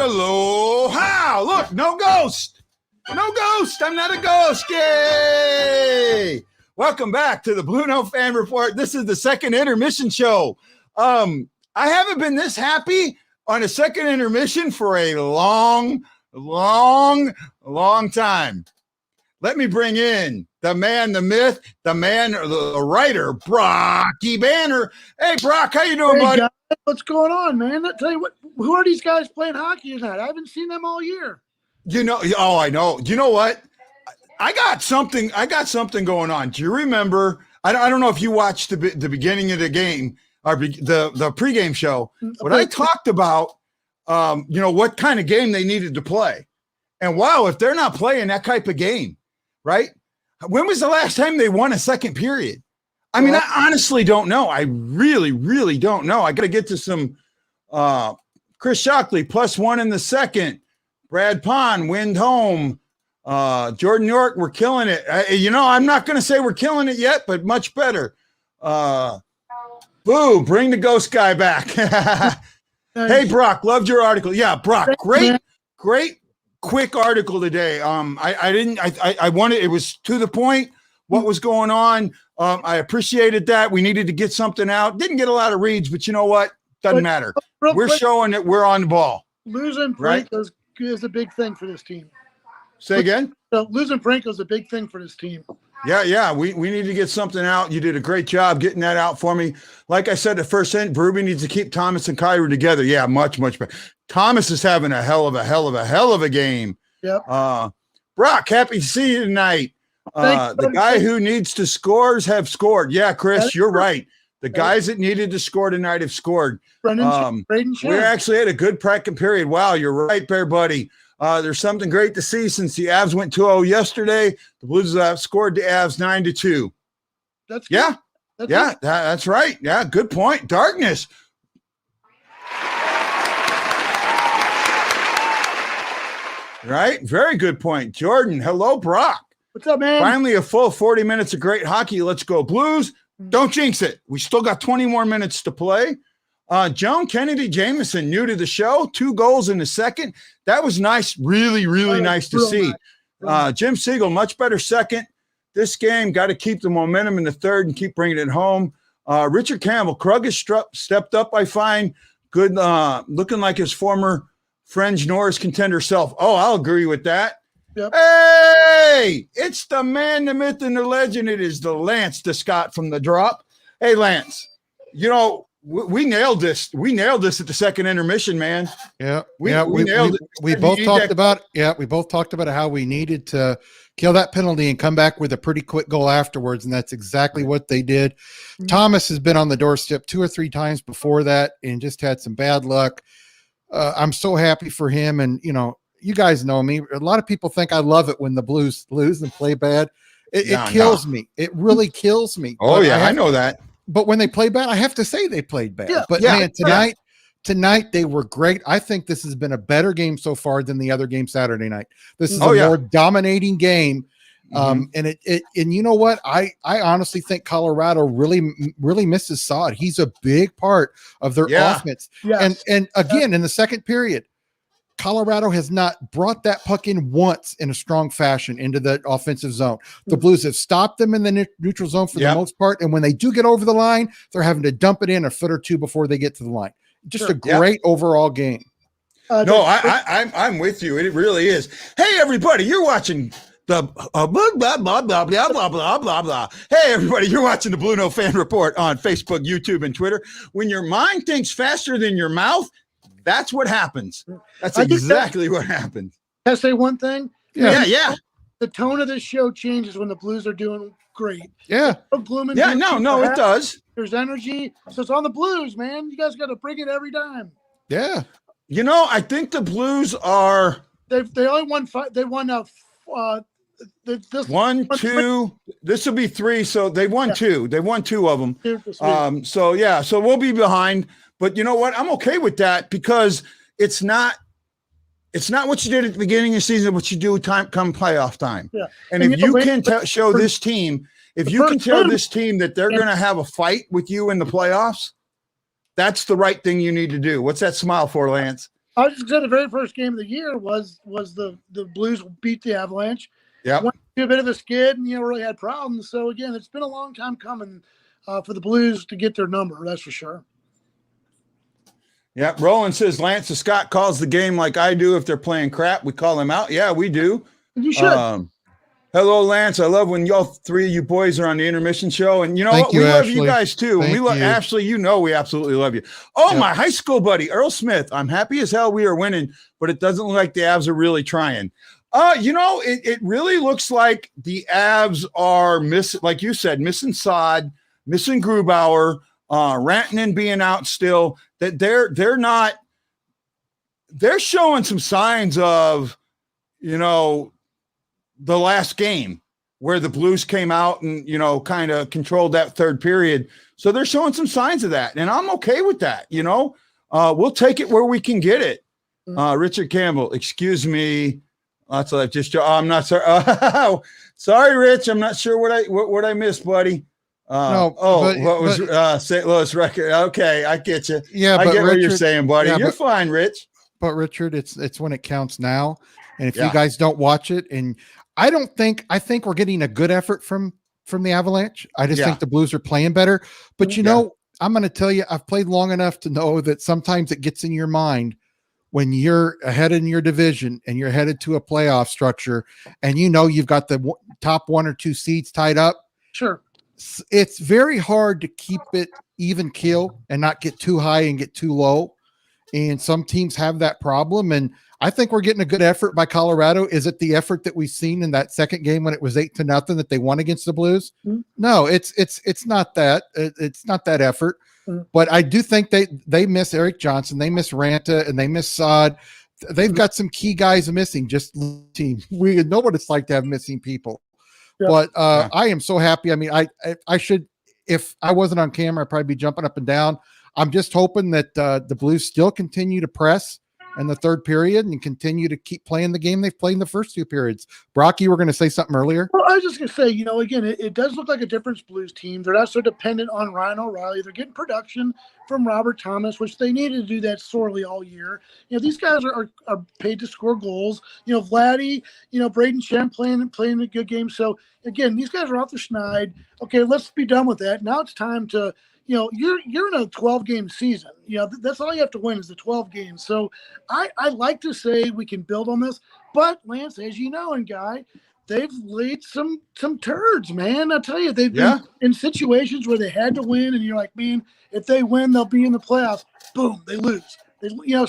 Aloha! Look, no ghost. No ghost. I'm not a ghost. Yay! Welcome back to the BlueNote Fan Report. This is the second intermission show. I haven't been this happy on a second intermission for a long time. Let me bring in the man, the myth, the man, the writer, Brocky Banner. Hey, Brock, how you doing, buddy? Guys, what's going on, man? I'll tell you what. Who are these guys playing hockey tonight? I haven't seen them all year. You know, oh, I know. You know what? I got something going on. Do you remember? I don't know if you watched the beginning of the game or the pregame show. When I talked about, what kind of game they needed to play, and wow, if they're not playing that type of game, right? When was the last time they won a second period? I mean, I honestly don't know. I really don't know. I got to get to some Chris Shockley +1 in the second. Brad Pond, wind home. Jordan York, we're killing it. I'm not going to say we're killing it yet, but much better. Boo, bring the ghost guy back. Hey, Brock, loved your article. Yeah, Brock, great, quick article today. I wanted, it was to the point, what was going on. I appreciated that. We needed to get something out. Didn't get a lot of reads, but you know what? Doesn't matter. We're showing that we're on the ball. Losing Franco is a big thing for this team. Say again? So losing Franco is a big thing for this team. Yeah. We need to get something out. You did a great job getting that out for me. Like I said, the first thing, Berube needs to keep Thomas and Kyrou together. Yeah, much better. Thomas is having a hell of a game. Yep. Brock, happy to see you tonight. The guy who needs to scores have scored. Yeah, Chris, you're right. The guys that needed to score tonight have scored. We actually had a good practice period. Wow, you're right there, buddy. There's something great to see since the Avs went 2-0 yesterday. The Blues scored the Avs 9-2. That's good. That's right. Yeah, good point. Darkness. Right? Very good point. Jordan, hello, Brock. What's up, man? Finally, a full 40 minutes of great hockey. Let's go, Blues. Don't jinx it. We still got 20 more minutes to play. Joan Kennedy Jameson, new to the show, 2 goals in the second. That was nice. Really nice to see. Jim Siegel, much better second. This game, got to keep the momentum in the third and keep bringing it home. Richard Campbell, Krug has stepped up, I find. Good, looking like his former Fringe Norris contender self. Oh, I'll agree with that. Yep. Hey, it's the man, the myth, and the legend. It is the Lance DeScott from the Drop. Hey, Lance, we nailed this. We nailed this at the second intermission, man. Yeah, we nailed it. We both talked about how we needed to kill that penalty and come back with a pretty quick goal afterwards, and that's exactly what they did. Thomas has been on the doorstep 2 or 3 times before that and just had some bad luck. I'm so happy for him, and you guys know me. A lot of people think I love it when the Blues lose and play bad. It kills me. It really kills me. Oh, yeah, I know that. But when they play bad, I have to say they played bad. Yeah, but man, tonight they were great. I think this has been a better game so far than the other game Saturday night. This is a more dominating game. And you know what? I honestly think Colorado really misses Saad. He's a big part of their offense. Yes. And again, in the second period, Colorado has not brought that puck in once in a strong fashion into the offensive zone. The Blues have stopped them in the neutral zone for the most part. And when they do get over the line, they're having to dump it in a foot or two before they get to the line. Just a great overall game. I'm with you. It really is. Hey, everybody, you're watching the blah, blah, blah, blah, blah, blah, blah, blah, blah. Hey, everybody, you're watching the BlueNote Fan Report on Facebook, YouTube, and Twitter. When your mind thinks faster than your mouth, that's what happens. That's exactly what happens. Can I say one thing? Yeah. The tone of this show changes when the Blues are doing great. Yeah. It does. There's energy. So it's on the Blues, man. You guys got to bring it every time. Yeah. I think the Blues are. They only won 5. They won this 1, 2. This will be 3. So they won 2. They won 2 of them. So we'll be behind. But you know what? I'm okay with that because it's not what you did at the beginning of the season, what you do come playoff time. Yeah. And if you can show this team, if you can tell this team that they're going to have a fight with you in the playoffs, that's the right thing you need to do. What's that smile for, Lance? I was just saying the very first game of the year was the Blues beat the Avalanche. Yeah. Went through a bit of a skid and, really had problems. So, again, it's been a long time coming for the Blues to get their number. That's for sure. Yeah. Roland says Lance and Scott calls the game like I do. If they're playing crap, we call them out. Yeah, we do. You should. Hello, Lance. I love when y'all three of you boys are on the intermission show. And you know Thank what? you, We love Ashley. you guys too. Thank We love you. Ashley. We absolutely love you. Oh, Yep. my high school buddy, Earl Smith. I'm happy as hell we are winning, but it doesn't look like the Avs are really trying. It really looks like the Avs are missing, like you said, missing Sod, missing Grubauer, Rantanen being out still. That they're showing some signs of, the last game where the Blues came out and, kind of controlled that third period. So they're showing some signs of that. And I'm okay with that. We'll take it where we can get it. Richard Campbell, excuse me. That's like I'm not sorry. Sorry, Rich. I'm not sure what I missed, buddy. St. Louis record. Okay. I get you. Yeah. I But get what you're Richard, saying, buddy. You're fine, Rich. But Richard, it's when it counts now. And if Yeah. you guys don't watch it, and I think we're getting a good effort from the Avalanche. I just think the Blues are playing better. But I'm going to tell you, I've played long enough to know that sometimes it gets in your mind when you're ahead in your division and you're headed to a playoff structure, and you've got the top 1 or 2 seeds tied up. Sure. It's very hard to keep it even keel and not get too high and get too low. And some teams have that problem. And I think we're getting a good effort by Colorado. Is it the effort that we've seen in that second game when it was 8-0 that they won against the Blues? Mm-hmm. No, it's not that. It's not that effort. Mm-hmm. But I do think they miss Eric Johnson, they miss Ranta, and they miss Sod. They've got some key guys missing. Just team. We know what it's like to have missing people. Yeah. But I am so happy. I mean, I should, if I wasn't on camera, I'd probably be jumping up and down. I'm just hoping that the Blues still continue to press in the third period and continue to keep playing the game they've played in the first 2 periods. Brock, you were going to say something earlier? Well, I was just going to say, again, it does look like a difference Blues team. They're not so dependent on Ryan O'Reilly. They're getting production from Robert Thomas, which they needed to do that sorely all year. These guys are paid to score goals. Vladdy, Braden Shen playing a good game. So, again, these guys are off the schneid. Okay, let's be done with that. Now it's time to – you're in a 12-game season. That's all you have to win is the 12 games. So I like to say we can build on this. But, Lance, as you know, and Guy, they've laid some turds, man. I tell you, they've been in situations where they had to win, and you're like, man, if they win, they'll be in the playoffs. Boom, they lose.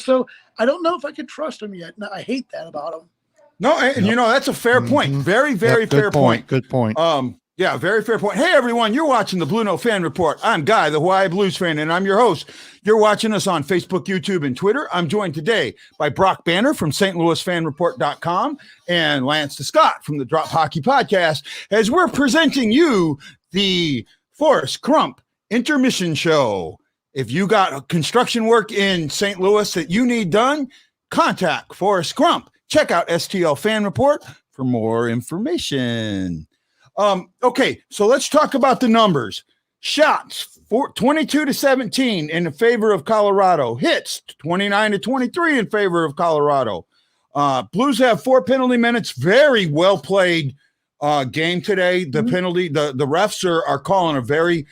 So I don't know if I can trust them yet. No, I hate that about them. No, and that's a fair point. Very, very fair point. Good point. Yeah, very fair point. Hey, everyone, you're watching the Blue Note Fan Report. I'm Guy, the Hawaii Blues fan, and I'm your host. You're watching us on Facebook, YouTube, and Twitter. I'm joined today by Brock Banner from stlouisfanreport.com and Lance Scott from the Drop Hockey Podcast as we're presenting you the Forrest, Crump Intermission Show. If you got construction work in St. Louis that you need done, contact Forrest Crump. Check out STL Fan Report for more information. Okay, so let's talk about the numbers. Shots, 22-17 in favor of Colorado. Hits, 29-23 in favor of Colorado. Blues have 4 penalty minutes. Very well played game today. The penalty, the refs are calling a very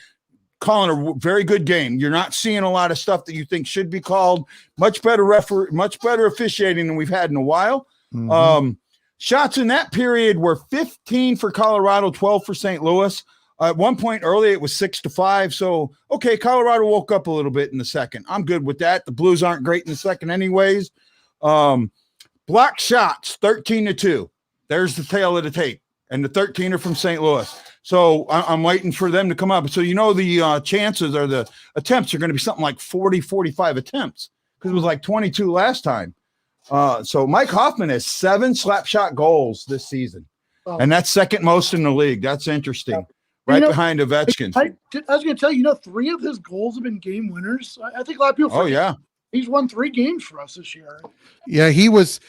good game. You're not seeing a lot of stuff that you think should be called. Much better officiating than we've had in a while. Mm-hmm. Shots in that period were 15 for Colorado, 12 for St. Louis. At one point early, it was 6-5. So, okay, Colorado woke up a little bit in the second. I'm good with that. The Blues aren't great in the second anyways. Block shots, 13-2. There's the tail of the tape. And the 13 are from St. Louis. So I'm waiting for them to come up. So, the chances or the attempts are going to be something like 40, 45 attempts because it was like 22 last time. So Mike Hoffman has 7 slap shot goals this season, and that's second most in the league. That's interesting, behind Ovechkin. I was going to tell you, 3 of his goals have been game winners. I think a lot of people. He's won 3 games for us this year. Yeah, he was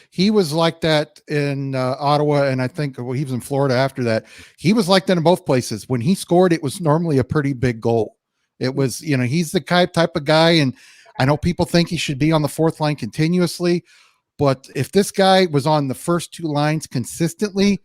like that in Ottawa, and I think he was in Florida after that. He was like that in both places. When he scored, it was normally a pretty big goal. It was, he's the type of guy, and I know people think he should be on the fourth line continuously, but if this guy was on the first two lines consistently,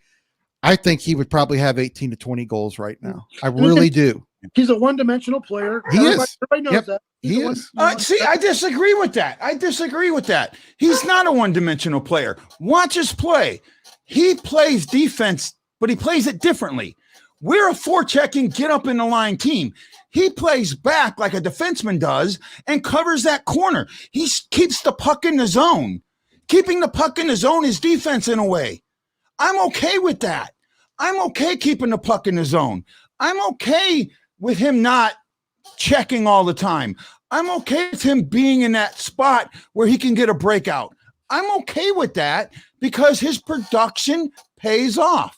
I think he would probably have 18 to 20 goals right now. I really do. He's a one-dimensional player. Everybody knows that. He is. See, I disagree with that. He's not a one-dimensional player. Watch his play. He plays defense, but he plays it differently. We're a forechecking, get up in the line team. He plays back like a defenseman does and covers that corner. He keeps the puck in the zone. Keeping the puck in the zone is defense in a way. I'm okay with that. I'm okay keeping the puck in the zone. I'm okay with him not checking all the time. I'm okay with him being in that spot where he can get a breakout. I'm okay with that because his production pays off.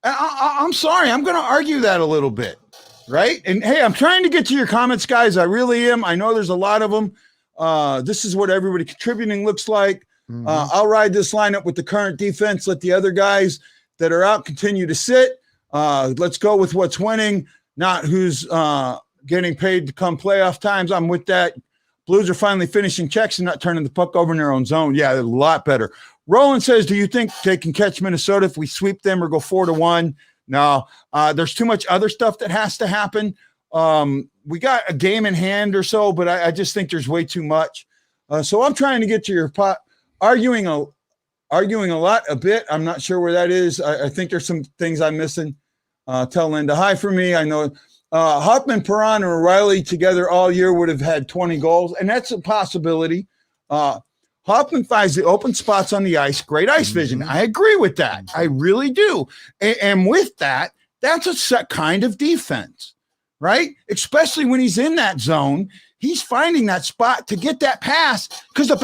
I'm sorry. I'm going to argue that a little bit, right? And hey, I'm trying to get to your comments, guys. I really am. I know there's a lot of them. This is what everybody contributing looks like. Mm-hmm. I'll ride this lineup with the current defense. Let the other guys that are out continue to sit. Let's go with what's winning, not who's getting paid to come playoff times. I'm with that. Blues are finally finishing checks and not turning the puck over in their own zone. Yeah, a lot better. Roland says, do you think they can catch Minnesota if we sweep them or go 4-1? No, there's too much other stuff that has to happen. We got a game in hand or so, but I just think there's way too much. So I'm trying to get to your pot, arguing a bit. I'm not sure where that is. I think there's some things I'm missing. Tell Linda hi for me. I know Hoffman, Perron, and O'Reilly together all year would have had 20 goals, and that's a possibility. Hoffman finds the open spots on the ice, great ice vision. I agree with that. I really do. And with that, that's a set kind of defense, right? Especially when he's in that zone, he's finding that spot to get that pass because the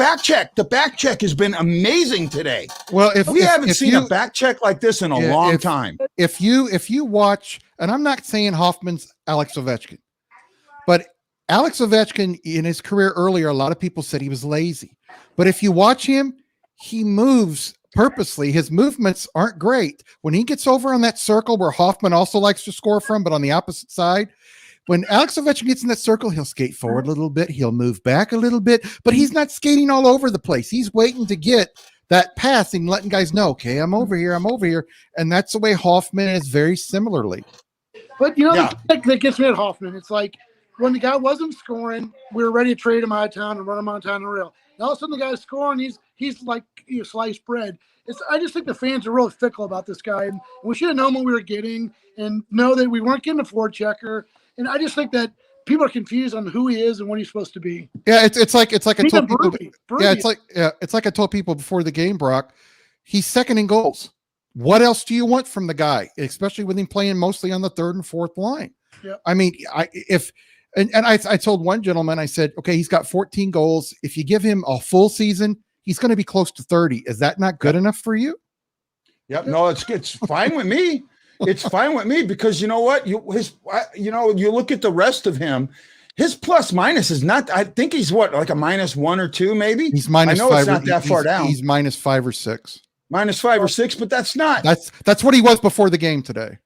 back check has been amazing today. Well, we haven't seen a back check like this in a long time. If you watch, and I'm not saying Hoffman's Alex Ovechkin, but Alex Ovechkin in his career earlier, a lot of people said he was lazy. But if you watch him, he moves purposely. His movements aren't great. When he gets over on that circle where Hoffman also likes to score from, but on the opposite side, when Alex Ovechkin gets in that circle, he'll skate forward a little bit. He'll move back a little bit, but he's not skating all over the place. He's waiting to get that pass and letting guys know, okay, I'm over here. And that's the way Hoffman is very similarly. But, that gets me at Hoffman. It's like when the guy wasn't scoring, we were ready to trade him out of town and run him on town and rail. And all of a sudden the guy's scoring. He's like sliced bread. I just think the fans are really fickle about this guy. And we should have known what we were getting and know that we weren't getting a forward checker. And I just think that people are confused on who he is and what he's supposed to be. Yeah, it's like I told people. Yeah, it's like I told people before the game, Brock. He's second in goals. What else do you want from the guy, especially with him playing mostly on the third and fourth line? Yeah. I mean, I told one gentleman, I said, okay, he's got 14 goals. If you give him a full season, he's going to be close to 30. Is that not good enough for you? Yep. No, it's fine with me. It's fine with me because you know what? You look at the rest of him, his plus minus is not, I think he's like a -1 or 2, maybe. He's minus I know 5. It's not that far down. He's -5 or 6. -5 or 6, but that's not. That's what he was before the game today.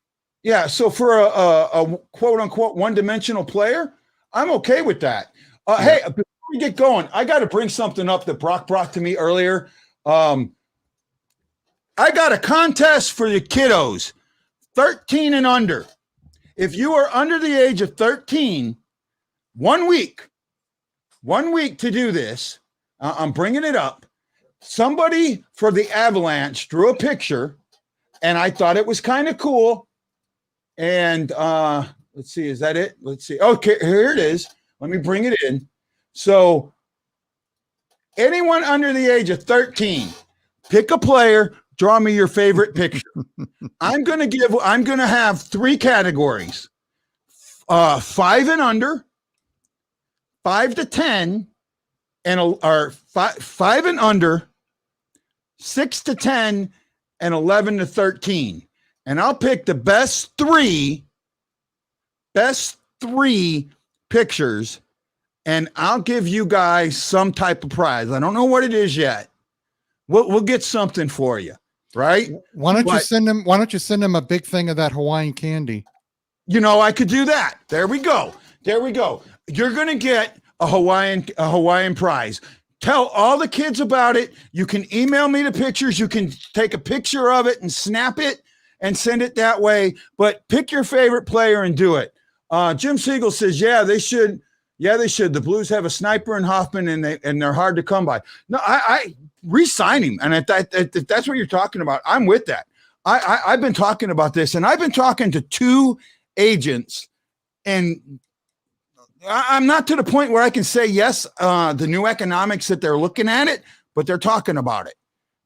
Yeah. So for a quote unquote one-dimensional player, I'm okay with that. Hey, before we get going, I got to bring something up that Brock brought to me earlier. I got a contest for the kiddos, 13 and under. If you are under the age of 13, 1 week to do this, I'm bringing it up. Somebody for the Avalanche drew a picture, and I thought it was kind of cool. And let's see, is that it? Let's see. Okay, here it is. Let me bring it in. So anyone under the age of 13, pick a player, draw me your favorite picture. I'm going to have 3 categories. 5 and under, 5 to 10, or 5 and under, 6 to 10, and 11 to 13. And I'll pick the best three pictures, and I'll give you guys some type of prize. I don't know what it is yet. We'll get something for you, right? Why don't you send them a big thing of that Hawaiian candy? I could do that. There we go. You're going to get a Hawaiian prize. Tell all the kids about it. You can email me the pictures. You can take a picture of it and snap it and send it that way. But pick your favorite player and do it. Jim Siegel says, yeah, they should. Yeah, they should. The Blues have a sniper in Hoffman, and they're hard to come by. No, I re-sign him. And if that's what you're talking about, I'm with that. I've been talking about this, and I've been talking to 2 agents, and I'm not to the point where I can say, yes, the new economics that they're looking at it, but they're talking about it.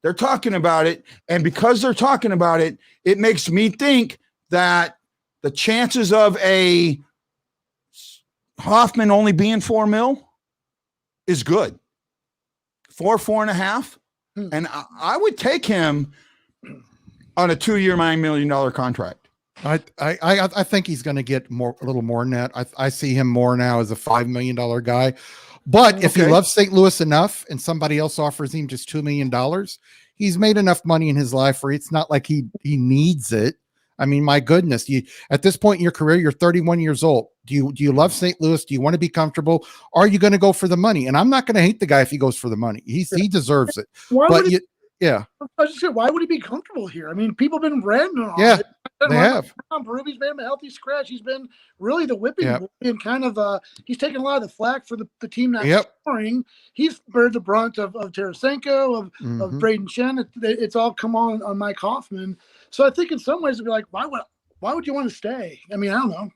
They're talking about it. And because they're talking about it, it makes me think that the chances of a Hoffman only being $4 million is good. 4.5. And I would take him on a 2-year, $9 million contract. I think he's going to get a little more than that. I see him more now as a $5 million guy. But if he loves St. Louis enough and somebody else offers him just $2 million, he's made enough money in his life where it's not like he needs it. I mean, my goodness, at this point in your career, you're 31 years old. Do you love St. Louis? Do you want to be comfortable? Are you going to go for the money? And I'm not going to hate the guy if he goes for the money. He deserves it. Yeah. I was just saying, why would he be comfortable here? I mean, people have been ranting on it. They have. Ruby's been a healthy scratch. He's been really the whipping boy, and kind of he's taken a lot of the flack for the team not scoring. He's bear the brunt of Tarasenko, of Braden Shen. It's all come on Mike Hoffman. So I think in some ways it'd be like, why would you want to stay? I mean, I don't know.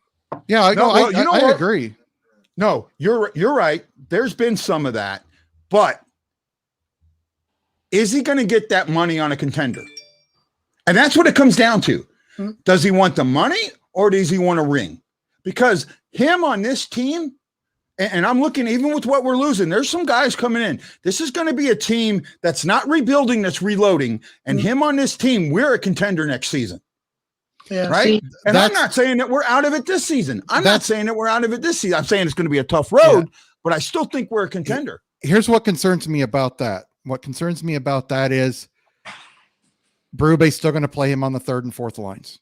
Yeah, I agree. No, you're right. There's been some of that, but is he going to get that money on a contender? And that's what it comes down to. Does he want the money or does he want a ring? Because him on this team, and I'm looking even with what we're losing, there's some guys coming in. This is going to be a team that's not rebuilding, that's reloading. And him on this team, we're a contender next season. Yeah, right? And I'm not saying that we're out of it this season. I'm not saying that we're out of it this season. I'm saying it's going to be a tough road, but I still think we're a contender. Here's what concerns me about that. What concerns me about that is Berube's still going to play him on the 3rd and 4th lines.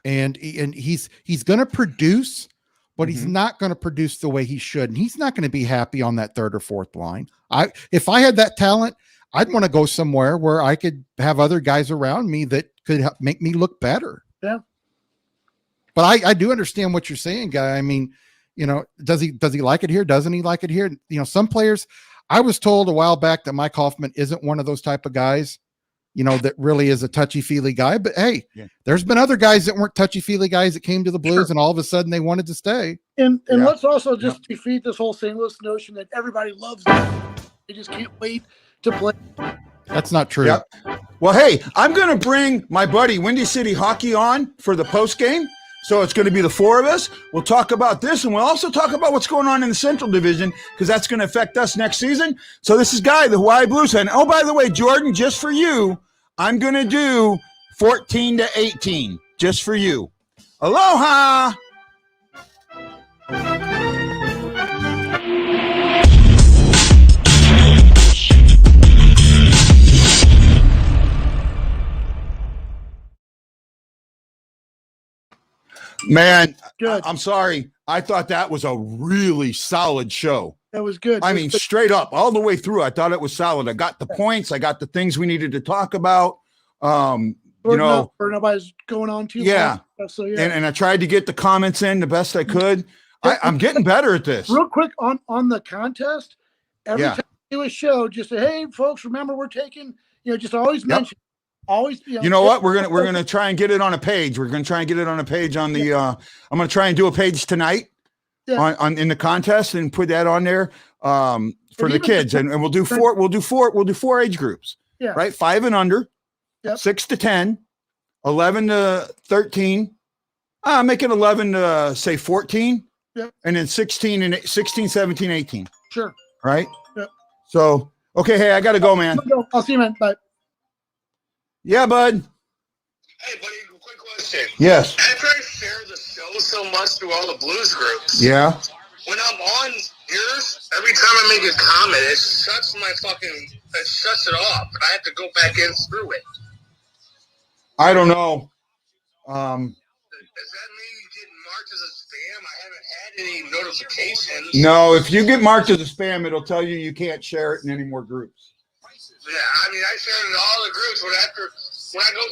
And he's going to produce, but he's not going to produce the way he should. And he's not going to be happy on that 3rd or 4th line. If I had that talent, I'd want to go somewhere where I could have other guys around me that could help make me look better. Yeah. But I do understand what you're saying, guy. I mean, does he like it here? Doesn't he like it here? Some players, I was told a while back that Mike Hoffman isn't one of those type of guys, that really is a touchy-feely guy. But hey, there's been other guys that weren't touchy-feely guys that came to the Blues and all of a sudden they wanted to stay. And let's also just defeat this whole St. Louis notion that everybody loves them. They just can't wait to play. That's not true. Yep. Well, hey, I'm going to bring my buddy Windy City Hockey on for the post game. So it's going to be the 4 of us. We'll talk about this, and we'll also talk about what's going on in the Central Division because that's going to affect us next season. So this is Guy, the Hawaii Blues fan. Oh, by the way, Jordan, just for you, I'm going to do 14-18 just for you. Aloha. Man, good. I'm sorry. I thought that was a really solid show. That was good. I mean, straight up, all the way through, I thought it was solid. I got the points. I got the things we needed to talk about. Nobody's going on too long. So, and I tried to get the comments in the best I could. I'm getting better at this. Real quick on the contest, every time you do a show, just say, hey, folks, remember we're taking, just always mention. Always, you know what? We're gonna try and get it on a page. We're gonna try and get it on a page on the. I'm gonna try and do a page tonight on in the contest and put that on there for the kids, and we'll do four. We'll do four age groups. Yeah. Right, 5 and under, 6 to 10, 11 to 13. Make it 11 to say 14, and then 16, 17, 18. Sure. Right. Yep. So okay, hey, I gotta go, man. I'll see you, man. Bye. Yeah, bud. Hey, buddy, quick question. Yes. After I share the show so much through all the blues groups, when I'm on yours, every time I make a comment, it shuts it off. I have to go back in through it. I don't know. Does that mean you didn't mark marked as a spam. I haven't had any notifications. No, if you get marked as a spam, it'll tell you you can't share it in any more groups. Yeah, I mean, I shared it in all the groups, but when I go